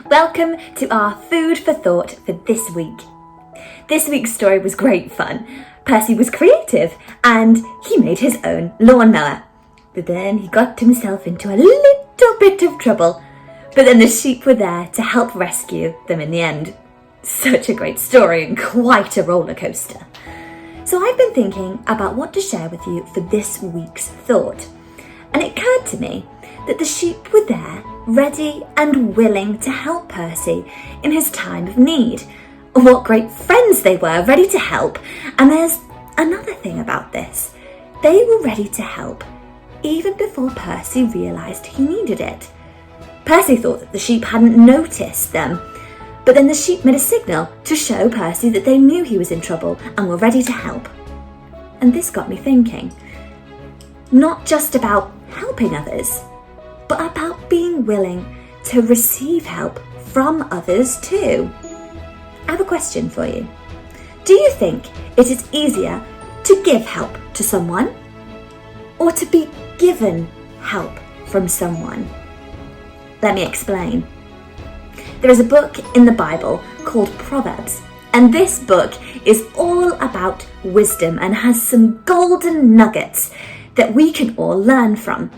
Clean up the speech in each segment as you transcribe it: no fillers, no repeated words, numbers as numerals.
Welcome to our food for thought for this week. This week's story was great fun. Percy was creative and he made his own lawnmower. But then he got himself into a little bit of trouble. But then the sheep were there to help rescue them in the end. Such a great story and quite a roller coaster. So I've been thinking about what to share with you for this week's thought. And it occurred to me that the sheep were there, ready and willing to help Percy in his time of need. What great friends they were, ready to help. And there's another thing about this. They were ready to help even before Percy realised he needed it. Percy thought that the sheep hadn't noticed them, but then the sheep made a signal to show Percy that they knew he was in trouble and were ready to help. And this got me thinking, not just about helping others, but about being willing to receive help from others too. I have a question for you. Do you think it is easier to give help to someone or to be given help from someone? Let me explain. There is a book in the Bible called Proverbs, and this book is all about wisdom and has some golden nuggets that we can all learn from.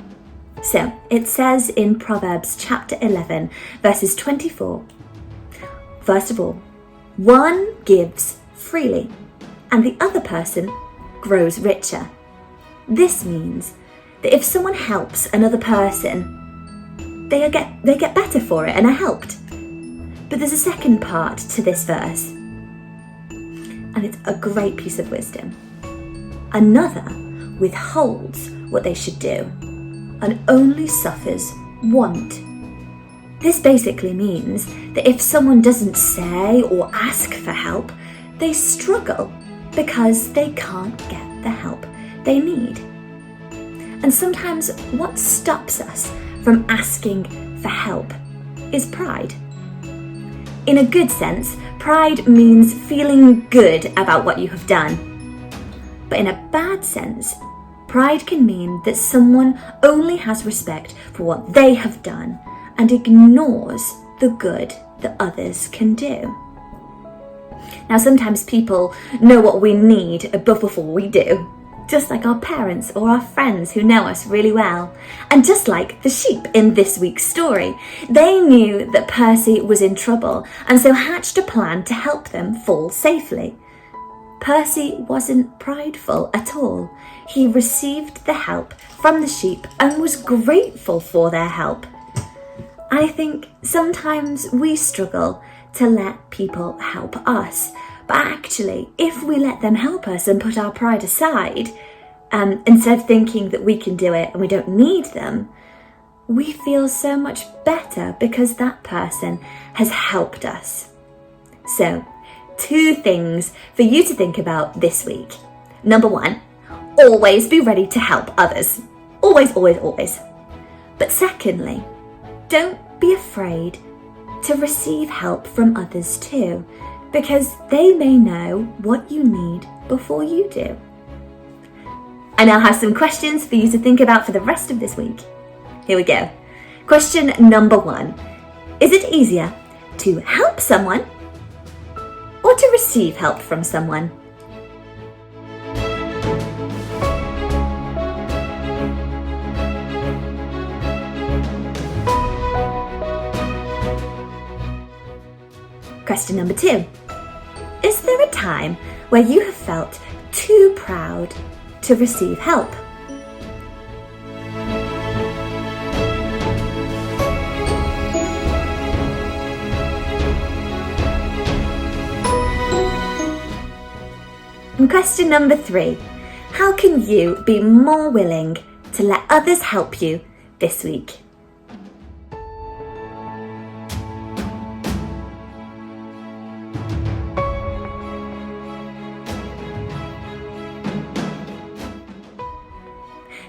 So it says in Proverbs chapter 11, verses 24, first of all, one gives freely and the other person grows richer. This means that if someone helps another person, they get better for it and are helped. But there's a second part to this verse, and it's a great piece of wisdom. Another withholds what they should do and only suffers want. This basically means that if someone doesn't say or ask for help, they struggle because they can't get the help they need. And sometimes what stops us from asking for help is pride. In a good sense, pride means feeling good about what you have done. But in a bad sense, pride can mean that someone only has respect for what they have done and ignores the good that others can do. Now, sometimes people know what we need before we do, just like our parents or our friends who know us really well. And just like the sheep in this week's story, they knew that Percy was in trouble and so hatched a plan to help them fall safely. Percy wasn't prideful at all. He received the help from the sheep and was grateful for their help. I think sometimes we struggle to let people help us, but actually, if we let them help us and put our pride aside, instead of thinking that we can do it and we don't need them, we feel so much better because that person has helped us. So, 2 things for you to think about this week. Number 1, always be ready to help others. Always, always, always. But secondly, don't be afraid to receive help from others too, because they may know what you need before you do. I now have some questions for you to think about for the rest of this week. Here we go. Question number 1. Is it easier to help someone or to receive help from someone? Question number 2. Is there a time where you have felt too proud to receive help? And question number 3. How can you be more willing to let others help you this week?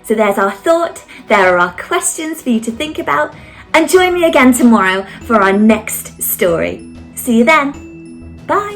So there's our thought, there are our questions for you to think about, and join me again tomorrow for our next story. See you then. Bye.